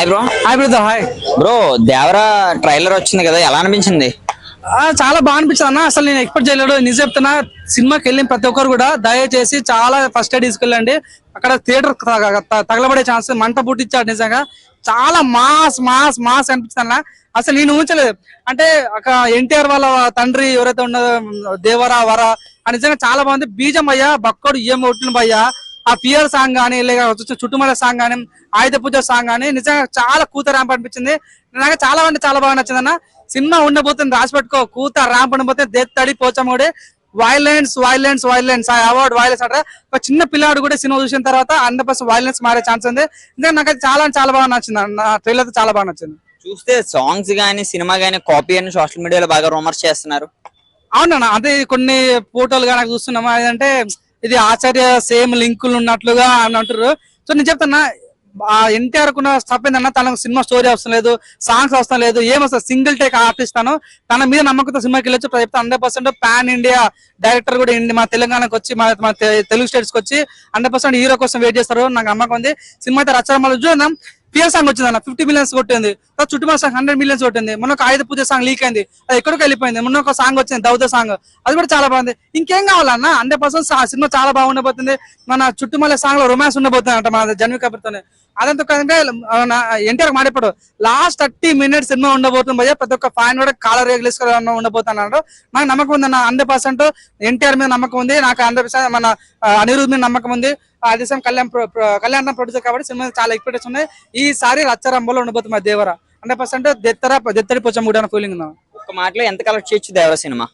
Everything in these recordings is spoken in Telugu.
Hi bro. Hi brother, hi. Bro Devara trailer వచ్చింది కదా, ఎలా అనిపించింది? చాలా బాగా అనిపించింది అన్న. అసలు నేను ఎక్స్పెక్ట్ చేయలేడు. నిజం చెప్తున్నా, సినిమాకి వెళ్ళిన ప్రతి ఒక్కరు కూడా దయచేసి చాలా ఫస్ట్ ఎయిడ్ తీసుకెళ్ళండి. అక్కడ థియేటర్ తగలబడే ఛాన్స్ మంట పుట్టించాడు. నిజంగా చాలా మాస్ మాస్ మాస్ అనిపించింది అన్న. అసలు నేను ఊహించలేదు. అంటే ఒక ఎన్టీఆర్ వాళ్ళ తండ్రి ఎవరైతే ఉన్నదో దేవరా వర నిజంగా చాలా బాగుంది. బీజం అయ్యా బక్కోడు ఏం కొట్టిన భయ్యా. ఆ పియర్ సాంగ్ కానీ, లేక చుట్టుమల సాంగ్ కానీ, ఆయుధ పూజ సాంగ్ కానీ నిజంగా చాలా కూత ర్యాంప్ అనిపించింది. నాకు చాలా అంటే చాలా బాగా నచ్చింది అన్న. సినిమా ఉండబోతుంది, రాసి పెట్టుకో. కూత ర్యాంప్ ఉండబోతుంది. దేత్తడి పోచమ్మడి violence violence violence award violence అంటారా. ఒక చిన్న పిల్లాడు కూడా సినిమా చూసిన తర్వాత 100% వైలెన్స్ మారే ఛాన్స్ ఉంది. నిజంగా నాకు చాలా చాలా బాగా నచ్చింది అన్న. ట్రైలర్ అయితే చాలా బాగా నచ్చింది. చూస్తే సాంగ్స్ గానీ సినిమా గానీ కాపీ అని సోషల్ మీడియాలో బాగా రూమర్స్ చేస్తున్నారు. అవునన్నా, అదే కొన్ని ఫోటోలు కానీ చూస్తున్నాము. అదంటే ఇది ఆచార్య సేమ్ లింకులు ఉన్నట్లుగా అని అంటారు. సో నేను చెప్తున్నా, ఎన్టీఆర్ కున్న స్టఫ్ ఏంటన్నా, తనకు సినిమా స్టోరీ అవసరం లేదు, సాంగ్స్ అవసరం లేదు, ఏమొస్తుంది, సింగిల్ టేక్ ఆర్టిస్ట్ తాను. తన మీద నమ్మకంతో సినిమాకి వెళ్ళొచ్చు. చెప్తే 100% పాన్ ఇండియా డైరెక్టర్ కూడా మా తెలంగాణకు వచ్చి, మా తెలుగు స్టేట్స్ కి వచ్చి 100% హీరో కోసం వెయిట్ చేస్తారు. నాకు నమ్మకం ఉంది. సినిమా అయితే రచ్చరమ్మలు చూద్దాం. పియర్ సాంగ్ వచ్చింది అన్న, 50 మిలియన్స్ కొట్టింది. చుట్టుమల సాంగ్ 100 మిలియన్స్ కొట్టింది. మొన్న ఒక ఆయుధ పూజ సాంగ్ లీక్ అయింది, అది ఎక్కడికి వెళ్ళిపోయింది. మొన్న ఒక సాంగ్ వచ్చింది దౌద సాంగ్, అది కూడా చాలా బాగుంది. ఇంకేం కావాలన్న? 100% సినిమా చాలా బాగుండబోతుంది. మన చుట్టుమల సాంగ్ లో రొమాన్స్ ఉండబోతుంది అంట మన జన్వి కపూర్తోనే. అదంతా ఎన్టీఆర్ మాడిపోడు లాస్ట్ 30 మినిట్స్ సినిమా ఉండబోతుంది భయ్య. ప్రతి ఒక్క ఫ్యాన్ కూడా కాలర్ రెగ్యులేస్ ఉండబోతున్నాడు. నాకు నమ్మకం ఉంది అన్న. 100% ఎన్టీఆర్ మీద నమ్మకం ఉంది. నాకు 100% మన అనిరుద్ మీద నమ్మకం ఉంది. అదే కళ్యాణ్ ప్రొడ్యూసర్ కాబట్టి సినిమా చాలా ఎక్స్పెక్టేషన్ ఉన్నాయి. ఈసారి రచ్చరంబలో ఉండబోతుంది మా దేవరా. 100% దెత్తడి పొచ్చం కూడా ఫీలింగ్ ఉంది. ఒక మాటలో ఎంత కలెక్ట్ చేయొచ్చు దేవరా సినిమా?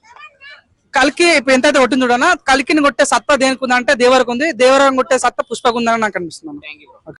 కలికి ఇప్పుడు ఎంతైతే కొట్టింది చూడనా, కలికిని కొట్టే సత్తా దేనికి ఉందంటే దేవరకు ఉంది. దేవరం కొట్టే సత్తా పుష్పకు ఉందని నాకు అనిపిస్తుంది.